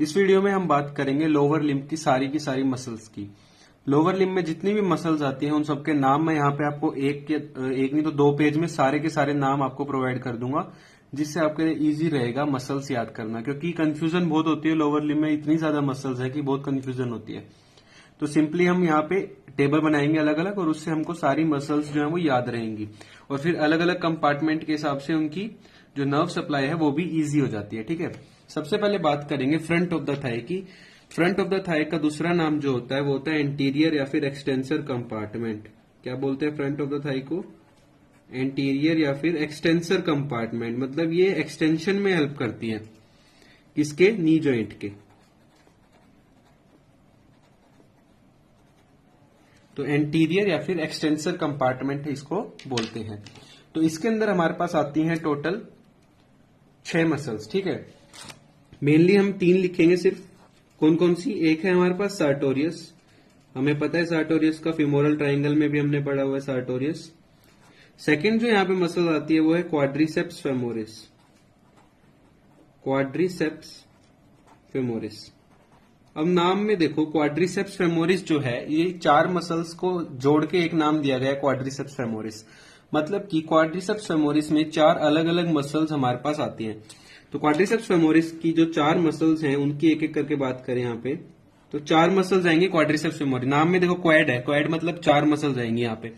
इस वीडियो में हम बात करेंगे लोअर लिम्ब की सारी मसल्स की। लोअर लिम्ब में जितनी भी मसल्स आती हैं उन सबके नाम मैं यहाँ पे आपको एक नहीं तो 2 पेज में सारे के सारे नाम आपको प्रोवाइड कर दूंगा, जिससे आपके लिए इजी रहेगा मसल्स याद करना, क्योंकि कंफ्यूजन बहुत होती है। लोअर लिम्ब में इतनी ज्यादा मसल्स है कि बहुत कंफ्यूजन होती है। तो सिंपली हम यहाँ पे टेबल बनाएंगे अलग अलग, और उससे हमको सारी मसल्स जो है वो याद रहेंगी, और फिर अलग अलग कंपार्टमेंट के हिसाब से उनकी जो नर्व सप्लाई है वो भी इजी हो जाती है। ठीक है, सबसे पहले बात करेंगे फ्रंट ऑफ द थाई की। फ्रंट ऑफ द थाई का दूसरा नाम जो होता है वो होता है एंटीरियर या फिर एक्सटेंसर कंपार्टमेंट। क्या बोलते हैं फ्रंट ऑफ द थाई को? एंटीरियर या फिर एक्सटेंसर कंपार्टमेंट। मतलब ये एक्सटेंशन में हेल्प करती है, किसके? नी जॉइंट के। तो एंटीरियर या फिर एक्सटेंसर कंपार्टमेंट इसको बोलते हैं। तो इसके अंदर हमारे पास आती हैं टोटल 6 मसल्स। ठीक है, मेनली हम 3 लिखेंगे सिर्फ। कौन कौन सी? एक है हमारे पास सार्टोरियस, हमें पता है सार्टोरियस का, फिमोरल ट्राइंगल में भी हमने पढ़ा हुआ है सार्टोरियस। सेकंड जो यहां पे मसल आती है वो है क्वाड्रिसेप्स फेमोरिस। Quadriceps femoris. अब नाम में देखो, क्वाड्रिसेप्स फेमोरिस जो है ये 4 मसल्स को जोड़ के एक नाम दिया गया है क्वाड्रिसेप्स फेमोरिस। मतलब कि क्वाड्रिसेप्स फेमोरिस में 4 अलग अलग मसल्स हमारे पास आती हैं। तो क्वाड्रिसेप्स फेमोरिस की जो 4 मसल्स हैं उनकी एक एक करके बात करें यहाँ पे, तो 4 मसल्स आएंगे क्वाड्रिसेप्स फेमोरिस। नाम में देखो क्वाड है, क्वाड मतलब 4 मसल्स आएंगी यहाँ पे।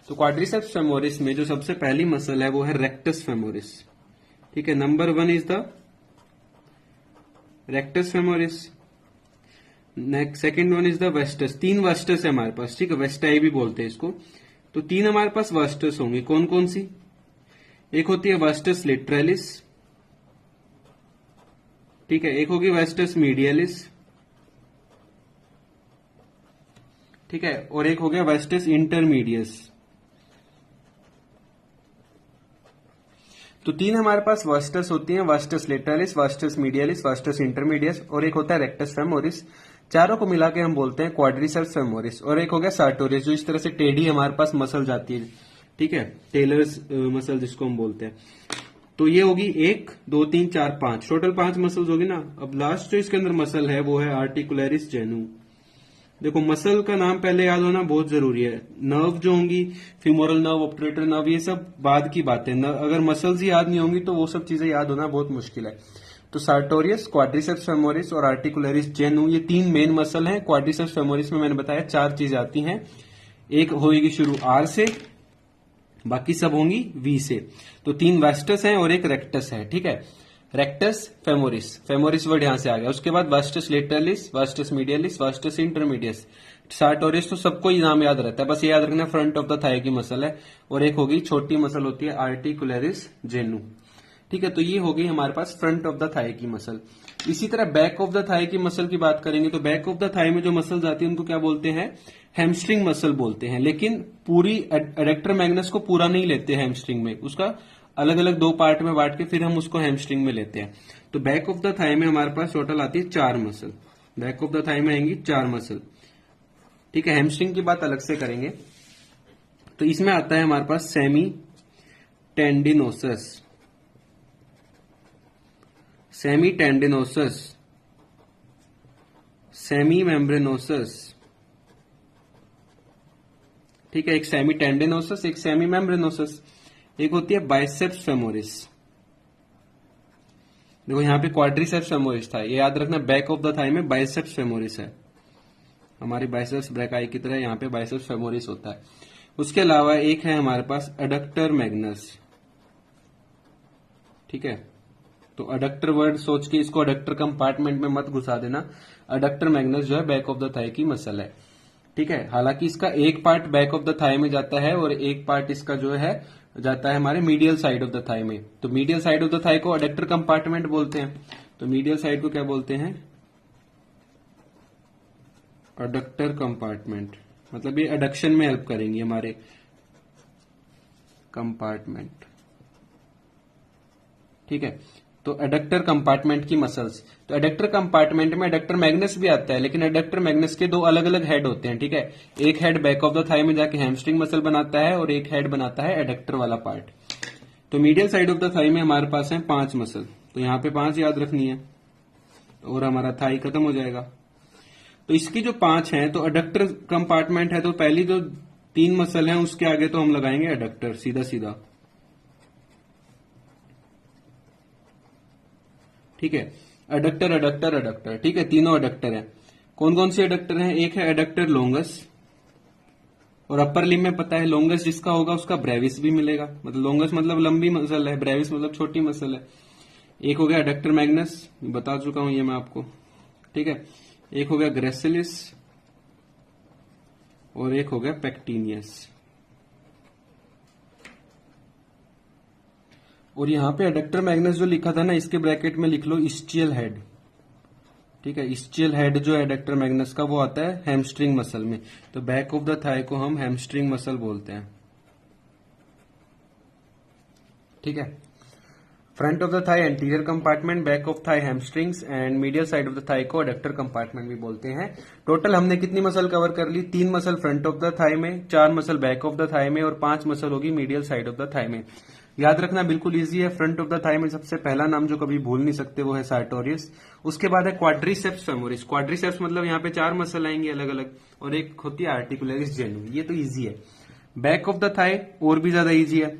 तो क्वाड्रिसेप्स फेमोरिस में जो सबसे पहली मसल है वो है रेक्टस फेमोरिस। ठीक है, number 1 is the rectus femoris. Next second one is the wastes. 3 wastes है हमारे पास। ठीक है, वेस्टाई भी बोलते हैं इसको। तो 3 हमारे पास वेस्टस होंगी। कौन कौन सी? एक होती है वेस्टस लिटरेलिस। ठीक है, एक होगी वेस्टस मीडियलिस। ठीक है, और एक हो गया वेस्टस इंटरमीडियस। तो 3 हमारे पास वेस्टस होती हैं, wastes लिटरेलिस, wastes medialis, vastus intermedius, और एक होता है रेक्टस फेमोरिस। चारों को मिला के हम बोलते हैं क्वाड्रिसेप्स फेमोरिस। और एक हो गया सार्टोरियस, जो इस तरह से टेढ़ी हमारे पास मसल जाती है। ठीक है, टेलर्स मसल जिसको हम बोलते हैं। तो ये होगी 1 2 3 4 5, टोटल 5 मसल्स होगी ना। अब लास्ट जो इसके अंदर मसल है वो है आर्टिकुलरिस जेनू। देखो, मसल का नाम पहले याद होना बहुत जरूरी है। नर्व जो होंगी, फिमोरल नर्व, ऑब्टरेटर नर्व, ये सब बाद की बातें। अगर मसल्स ही याद नहीं होंगी तो वो सब चीजें याद होना बहुत मुश्किल है। तो सार्टोरियस, क्वाड्रिसेप्स फेमोरिस और आर्टिकुलरिस जेनू, ये 3 मेन मसल हैं। क्वाड्रिसेप्स फेमोरिस में मैंने बताया 4 चीजें आती हैं। एक होगी शुरू आर से, बाकी सब होंगी वी से। तो 3 वेस्टस हैं और एक रेक्टस है। ठीक है, रेक्टस फेमोरिस, फेमोरिस वर्ड यहां से आ गया। उसके बाद vastus lateralis, vastus medialis, vastus intermedius, sartorius. तो सबको ये नाम याद रहता है, बस ये याद रखना फ्रंट ऑफ द थाई की मसल है। और एक होगी छोटी मसल होती है आर्टिकुलरिस जेनू। ठीक है, तो ये हो गई हमारे पास फ्रंट ऑफ द थाई की मसल। इसी तरह बैक ऑफ द थाई की मसल की बात करेंगे तो बैक ऑफ द थाई में जो मसल्स आती है उनको क्या बोलते हैं? हैमस्ट्रिंग मसल बोलते हैं। लेकिन पूरी एडक्टर मैग्नस को पूरा नहीं लेते हैमस्ट्रिंग में, उसका अलग अलग 2 पार्ट में बांट के फिर हम उसको हैमस्ट्रिंग में लेते हैं। तो बैक ऑफ द थाई में हमारे पास टोटल आती है 4 muscle. Back of the thigh में आएंगी 4 मसल। ठीक है, हैमस्ट्रिंग की बात अलग से करेंगे। तो इसमें आता है हमारे पास सेमी टेंडिनोसस, सेमी टेंडिनोसस, सेमी मेम्ब्रेनोसस। ठीक है, एक सेमी टेंडिनोसस, एक सेमी मेम्ब्रेनोसस। एक होती है बाइसेप्स फेमोरिस। देखो यहां पे क्वाड्रिसेप्स फेमोरिस था, ये याद रखना। बैक ऑफ द थाई में बाइसेप्स फेमोरिस है। हमारी बाइसेप्स ब्रैकाई की तरह यहां पे बाइसेप्स फेमोरिस होता है। उसके अलावा एक है हमारे पास अडक्टर मैग्नस। ठीक है, तो अडक्टर वर्ड सोच के इसको अडक्टर कंपार्टमेंट में मत घुसा देना। अडक्टर मैग्नस जो है बैक ऑफ द थाई की मसल है। ठीक है, हालांकि इसका एक part back of the thigh में जाता है और एक पार्ट इसका जो है जाता है हमारे medial side of the thigh में। तो medial side of the thigh को अडक्टर कंपार्टमेंट बोलते हैं। तो मीडियल साइड को क्या बोलते हैं? Adductor compartment. मतलब ये अडक्शन में हेल्प करेंगी हमारे कंपार्टमेंट। ठीक है, तो एडक्टर कंपार्टमेंट की मसल्स। तो एडक्टर कंपार्टमेंट में एडक्टर मैग्नस भी आता है, लेकिन एडक्टर मैग्नस के 2 अलग अलग हेड होते हैं। ठीक है, एक head back of the thigh में जाके हैमस्ट्रिंग मसल बनाता है और एक हेड बनाता है एडक्टर वाला पार्ट। तो medial side of the thigh में हमारे पास है 5 मसल। तो यहां पे 5 याद रखनी है। और हमारा थाई खत्म हो जाएगा। तो इसकी जो 5 हैं, तो अडक्टर कंपार्टमेंट है, तो पहली जो 3 मसल हैं उसके आगे तो हम लगाएंगे अडक्टर सीधा सीधा, ठीक है। अडक्टर अडक्टर अडक्टर, ठीक है, तीनों अडक्टर हैं। कौन कौन से अडक्टर हैं? एक है अडक्टर लोंगस, और अपर लिम में पता है लोंगस जिसका होगा उसका ब्रेविस भी मिलेगा, मतलब लोंगस मतलब लंबी मसल है, ब्रेविस मतलब छोटी मसल है। एक हो गया अडक्टर मैग्नस, बता चुका हूं ये मैं आपको, ठीक है। एक हो गया ग्रेसिलिस और एक हो गया पेक्टिनियस। और यहां पे अडक्टर मैग्नस जो लिखा था ना, इसके ब्रैकेट में लिख लो इस्चियल हेड, ठीक है। इस्चियल हेड जो है एडक्टर मैग्नस का वो आता है हैमस्ट्रिंग मसल में, तो बैक ऑफ द थाई को हम हैमस्ट्रिंग मसल बोलते हैं, ठीक है। Front of the thigh anterior compartment, back of thigh hamstrings and medial side of the thigh को एडक्टर कंपार्टमेंट भी बोलते हैं। टोटल हमने कितनी मसल कवर कर ली? 3 muscle front of the thigh में, 4 muscle back of the thigh में और 5 मसल होगी medial side of the thigh में। याद रखना बिल्कुल इजी है। फ्रंट ऑफ द थाई में सबसे पहला नाम जो कभी भूल नहीं सकते वो है सार्टोरियस। उसके बाद है क्वाड्रिसेप्स फेमोरिस। क्वाड्रिसेप्स मतलब यहाँ पे 4 मसल आएंगे अलग अलग, और एक होती है आर्टिकुलरिस जेन्युइन। ये तो इजी है। बैक ऑफ द थाई और भी ज्यादा इजी है।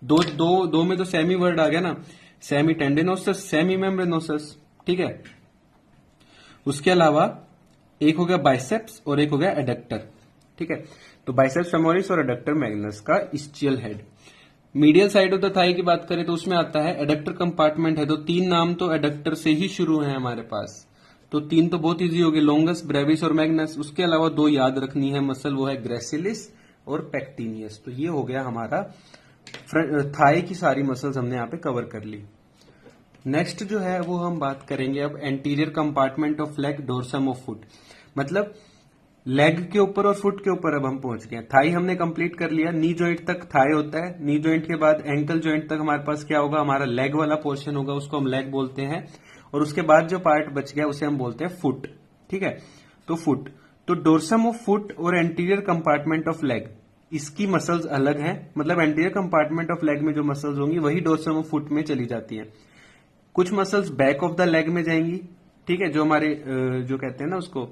दो में तो सेमी वर्ड आ गया ना, सेमी टेंडिनोसस, सेमी मेम्ब्रेनोसस, ठीक है। उसके अलावा एक हो गया बाइसेप्स और एक हो गया एडक्टर, ठीक है। तो बाइसेप्स फेमोरिस और एडक्टर मैग्नस का ischial head. Medial side of the thigh की बात करें तो उसमें आता है एडक्टर कंपार्टमेंट है, तो 3 नाम तो एडक्टर से ही शुरू है हमारे पास, तो 3 तो बहुत इजी हो गए, लोंगस, ब्रेविस और मैग्नस। उसके अलावा 2 याद रखनी है मसल, वो है ग्रेसिलिस और पेक्टिनियस। तो ये हो गया हमारा थाई की सारी मसल्स हमने यहाँ पे कवर कर ली। नेक्स्ट जो है वो हम बात करेंगे अब anterior compartment of leg, dorsum of foot, मतलब लेग के ऊपर और फुट के ऊपर अब हम पहुंच गए। थाई हमने कंप्लीट कर लिया, नी जॉइंट तक थाई होता है, नी जॉइंट के बाद एंकल जॉइंट तक हमारे पास क्या होगा, हमारा लेग वाला पोर्शन होगा, उसको हम लेग बोलते हैं। और उसके बाद जो पार्ट बच गया उसे हम बोलते हैं फुट, ठीक है। तो फुट, तो डोर्सम ऑफ फुट और एंटीरियर कंपार्टमेंट ऑफ लेग, इसकी मसल्स अलग हैं, मतलब एंटीरियर कंपार्टमेंट ऑफ लेग में जो मसल्स होंगी वही डोर्सम ऑफ फुट में चली जाती हैं। कुछ muscles back of the leg में जाएंगी, ठीक है, जो हमारे जो कहते हैं ना उसको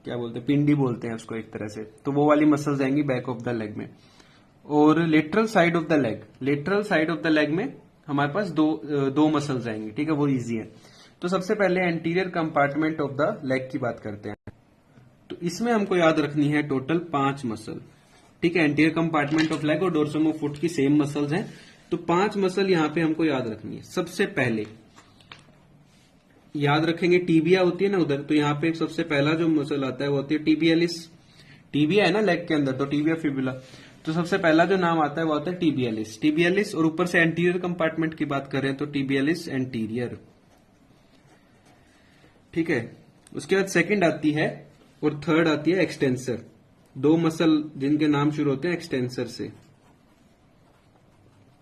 क्या बोलते हैं, पिंडी बोलते हैं उसको एक तरह से, तो वो वाली मसल्स जाएंगी बैक ऑफ द लेग में। और lateral side of the leg, lateral side of the leg में हमारे पास दो मसल्स आएंगी, ठीक है, वो इजी है। तो सबसे पहले anterior compartment of the leg की बात करते हैं। तो इसमें हमको याद रखनी है टोटल 5 मसल, ठीक है। एंटीरियर कंपार्टमेंट ऑफ लेग और डोर्सम ऑफ फुट की सेम मसल्स हैं, तो 5 मसल यहां पे हमको याद रखनी है। सबसे पहले याद रखेंगे टीबिया होती है ना उधर, तो यहाँ पे सबसे पहला जो मसल आता है वो होती है टीबियलिस। टीबिया है ना लेग के अंदर, तो टीबिया फिबुला, तो सबसे पहला जो नाम आता है वो आता है टीबियलिस, टीबियलिस। और ऊपर से एंटीरियर कंपार्टमेंट की बात करें तो टीबियलिस एंटीरियर, ठीक है। उसके बाद सेकंड आती है और थर्ड आती है एक्सटेंसर। 2 मसल जिनके नाम शुरू होते हैं एक्सटेंसर से,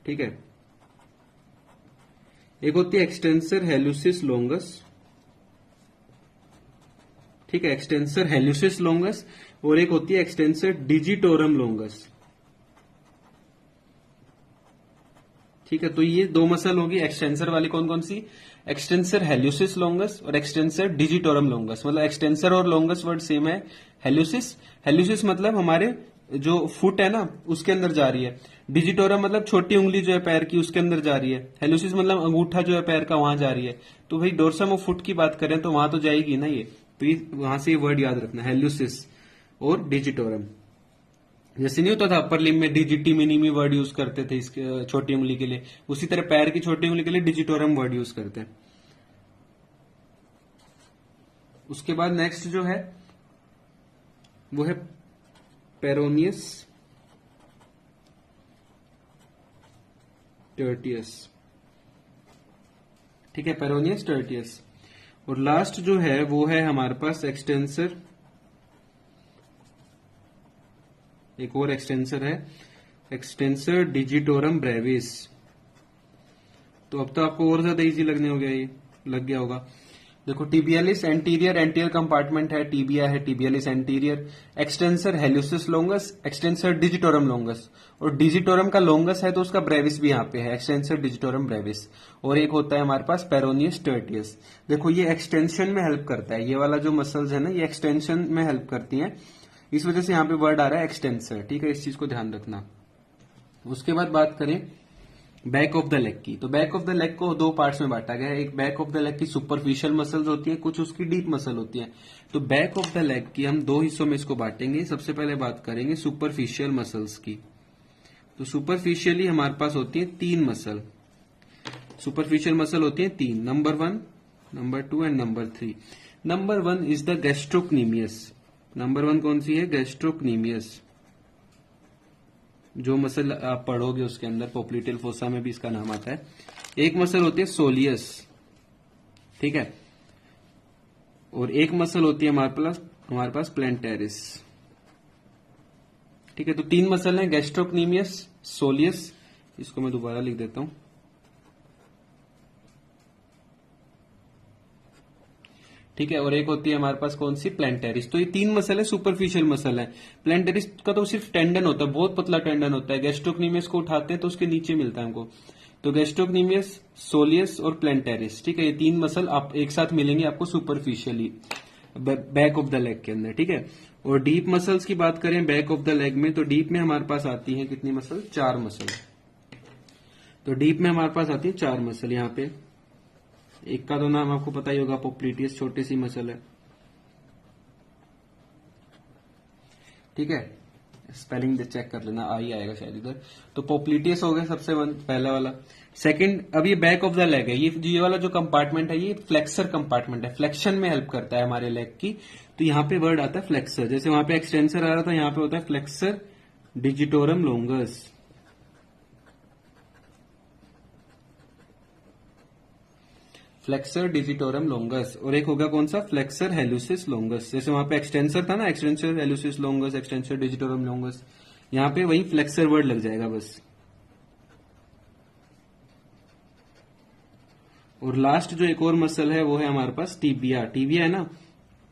ठीक है। एक होती है एक्सटेंसर हेलुसिस लोंगस, ठीक है, एक्सटेंसर हेलुसिस लोंगस। और एक होती है एक्सटेंसर डिजिटोरम लोंगस, ठीक है। तो ये 2 मसल होगी एक्सटेंसर वाली, कौन कौन सी, एक्सटेंसर हेलुसिस लोंगस और एक्सटेंसर डिजिटोरम लोंगस। मतलब एक्सटेंसर और लोंगस वर्ड सेम है। हेलुसिस, हेलुसिस मतलब हमारे जो फुट है ना उसके अंदर जा रही है, डिजिटोरम मतलब छोटी उंगली जो है पैर की उसके अंदर जा रही है, हेलुसिस मतलब अंगूठा जो है पैर का वहां जा रही है। तो भाई डोर्सम ऑफ फुट की बात करें तो वहां तो जाएगी ना ये, तो ये वहां से ये वर्ड याद रखना, हेलुसिस और डिजिटोरम। जैसे नहीं होता था अपर लिम में डिजिटी मिनिमी वर्ड यूज करते थे इसके छोटी उंगली के लिए, उसी तरह पैर की छोटी उंगली के लिए डिजिटोरम वर्ड यूज करते हैं। उसके बाद नेक्स्ट जो है वो है पेरोनियस टर्टियस, ठीक है, पेरोनियस टर्टियस। और लास्ट जो है वो है हमारे पास एक्सटेंसर, एक और एक्सटेंसर है एक्सटेंसर डिजिटोरम ब्रेविस। तो अब तो आपको और ज्यादा इजी लगने हो गया, ये लग गया होगा। देखो टीबियलिस एंटीरियर एंटीरियर कंपार्टमेंट है, टीबिया है, टीबियलिस anterior, extensor हेल्यूसिस लोंगस, extensor digitorum longus, और डिजिटोरम का लोंगस है तो उसका ब्रेविस भी यहाँ पे है, एक्सटेंसर डिजिटोरम ब्रेविस। और एक होता है हमारे पास पेरोनियस टर्टियस। देखो ये एक्सटेंशन में हेल्प करता है, ये वाला जो मसल्स है ना ये एक्सटेंशन में हेल्प करती है, इस वजह से यहाँ पे वर्ड आ रहा है एक्सटेंसर, ठीक है, इस चीज को ध्यान रखना। उसके बाद बात करें बैक ऑफ द लेग की, तो बैक ऑफ द लेग को दो पार्ट्स में बांटा गया है। एक बैक ऑफ द लेग की सुपरफिशियल मसल्स होती है, कुछ उसकी डीप मसल होती है। तो बैक ऑफ द लेग की हम दो हिस्सों में इसको बांटेंगे। सबसे पहले बात करेंगे सुपरफिशियल मसल्स की। तो सुपरफिशियली हमारे पास होती है तीन मसल, सुपरफिशियल मसल होती है तीन, number 1, number 2 and number 3। Number 1 is the gastrocnemius. Number 1 कौन सी है? गैस्ट्रोक्नीमियस। जो मसल आप पढ़ोगे उसके अंदर पोप्लिटेल फोसा में भी इसका नाम आता है। एक मसल होती है सोलियस, ठीक है, और एक मसल होती है हमारे पास प्लेंटेरिस, ठीक है। तो तीन मसल हैं, गैस्ट्रोक्नीमियस, सोलियस, इसको मैं दोबारा लिख देता हूं, ठीक है, और एक होती है हमारे पास कौन सी? प्लेंटेरिस। तो ये तीन मसल है, सुपरफिशियल मसल है। प्लेंटेरिस का तो सिर्फ टेंडन होता है, बहुत पतला टेंडन होता है। गैस्ट्रोक्नीमियस को उठाते हैं तो उसके नीचे मिलता है हमको। तो गैस्ट्रोक्नीमियस, सोलियस और प्लेंटेरिस, ठीक है, ये तीन मसल आप एक साथ मिलेंगे आपको superficially back of the leg के अंदर, ठीक है। और डीप मसल्स की बात करें बैक ऑफ द लेग में, तो डीप में हमारे पास आती है कितनी मसल? 4 मसल। तो डीप में हमारे पास आती है 4 मसल। यहाँ पे एक का तो नाम आपको पता ही होगा, पोप्लिटियस, छोटी सी मसल है, ठीक है, स्पेलिंग चेक कर लेना, आ ही आएगा शायद इधर। तो पोप्लिटियस हो गया सबसे पहला वाला। सेकंड, अब ये बैक ऑफ द लेग है, ये वाला जो कंपार्टमेंट है ये फ्लेक्सर कंपार्टमेंट है, फ्लेक्शन में हेल्प करता है हमारे लेग की। तो यहाँ पे वर्ड आता है फ्लेक्सर, जैसे वहां पे एक्सटेंसर आ रहा था, यहाँ पे होता है flexor digitorum longus. Flexor digitorum longus. और एक होगा कौन सा? Flexor hallucis longus. जैसे वहां पे एक्सटेंसर था ना, extensor hallucis longus, extensor digitorum longus, यहाँ पे वही फ्लेक्सर वर्ड लग जाएगा बस। और लास्ट जो एक और मसल है वो है हमारे पास टीबिया। टीबिया है ना,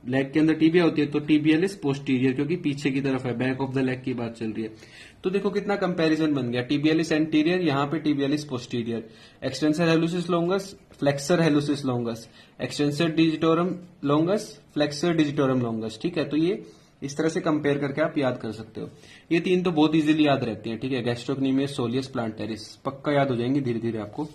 लेग के अंदर टीबिया होती है, तो टीबियलिस पोस्टीरियर, क्योंकि पीछे की तरफ है, बैक ऑफ द लेग की बात चल रही है। तो देखो कितना कंपैरिजन बन गया, टीबियलिस एंटीरियर, यहाँ पे tibialis posterior, extensor hallucis longus, flexor hallucis longus, extensor digitorum longus, flexor digitorum longus, ठीक है। तो ये इस तरह से कंपेयर करके आप याद कर सकते हो। ये तीन तो बहुत इजीली याद रहती हैं, ठीक है, गैस्ट्रोक्नीमियस, सोलियस, प्लांटेरिस, पक्का याद हो जाएंगे धीरे धीरे आपको।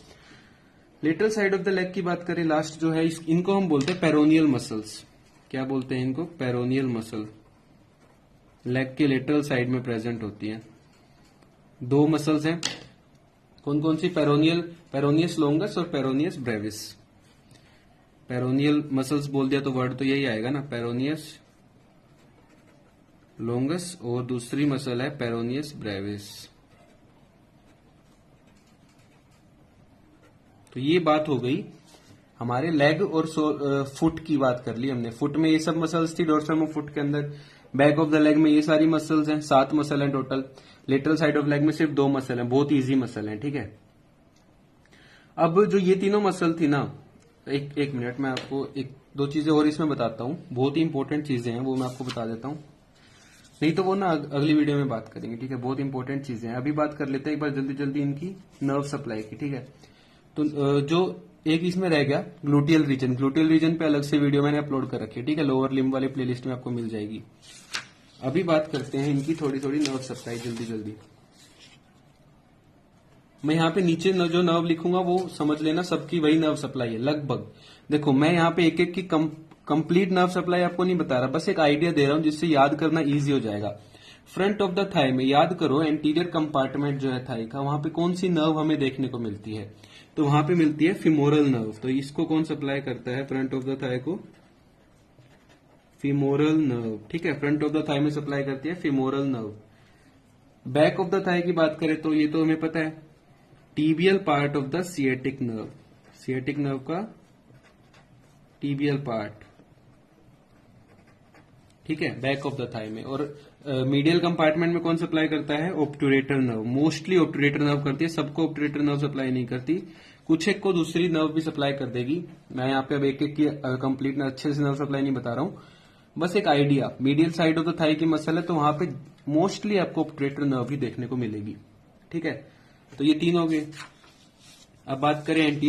Lateral side of the leg की बात करें, लास्ट जो है इनको हम बोलते हैं पेरोनियल मसल्स। क्या बोलते हैं इनको? Peroneal muscle. लेग के लेटरल साइड में प्रेजेंट होती है। दो मसल्स हैं, कौन कौन सी? पेरोनियस लोंगस और पेरोनियस ब्रेविस। पेरोनियल मसल्स बोल दिया तो वर्ड तो यही आएगा ना, पेरोनियस लोंगस, और दूसरी मसल है पेरोनियस ब्रेविस। तो ये बात हो गई हमारे लेग और फुट की बात कर ली हमने। फुट में ये सब मसल्स थी, डोर्सम ऑफ फुट के अंदर। बैक ऑफ द लेग में ये सारी मसल्स हैं, 7 मसल हैं total. Lateral side of leg में सिर्फ 2 मसल हैं, बहुत इजी मसल हैं, ठीक है। अब जो ये तीनों मसल थी ना, एक मिनट में आपको एक दो चीजें और इसमें बताता हूं, बहुत ही इंपॉर्टेंट चीजें हैं, वो मैं आपको बता देता हूं, नहीं तो वो ना अगली वीडियो में बात करेंगे, ठीक है। बहुत इंपॉर्टेंट चीजें हैं, अभी बात कर लेते हैं एक बार जल्दी जल्दी इनकी नर्व सप्लाई की, ठीक है। तो जो एक इसमें रह गया ग्लूटियल रीजन, ग्लूटियल रीजन पे अलग से वीडियो मैंने अपलोड कर रखी है, ठीक है, लोअर लिम्ब वाले प्लेलिस्ट में आपको मिल जाएगी। अभी बात करते हैं इनकी थोड़ी थोड़ी नर्व सप्लाई जल्दी जल्दी। मैं यहाँ पे नीचे जो नर्व लिखूंगा वो समझ लेना सबकी वही नर्व सप्लाई है लगभग। देखो मैं यहाँ पे एक एक की कंप्लीट नर्व सप्लाई आपको नहीं बता रहा, बस एक आइडिया दे रहा हूं जिससे याद करना इजी हो जाएगा। फ्रंट ऑफ द थाई में याद करो, एंटीरियर कंपार्टमेंट जो है थाई का, वहां पे कौन सी नर्व हमें देखने को मिलती है? तो वहां पे मिलती है फिमोरल नर्व। तो इसको कौन सप्लाई करता है फ्रंट ऑफ द थाई को? फिमोरल नर्व, ठीक है, फ्रंट ऑफ द थाई में सप्लाई करती है femoral nerve. Back of the thigh की बात करें तो ये तो हमें पता है, tibial part of the sciatic nerve, sciatic nerve का टीबियल पार्ट, ठीक है, बैक ऑफ द थाई में। और मीडियल कंपार्टमेंट में कौन सप्लाई करता है? Obturator nerve. Mostly obturator nerve करती है, सबको ऑब्टुरेटर नर्व सप्लाई नहीं करती, कुछ एक को दूसरी नर्व भी सप्लाई कर देगी। मैं यहाँ पे अब एक एक की कंप्लीट अच्छे से नर्व सप्लाई नहीं बता रहा हूँ, बस एक idea. Medial side of the thigh की मसल है तो वहां पे मोस्टली आपको ऑब्टरेटर नर्व ही देखने को मिलेगी। ठीक है, तो ये तीन हो गए। अब बात करें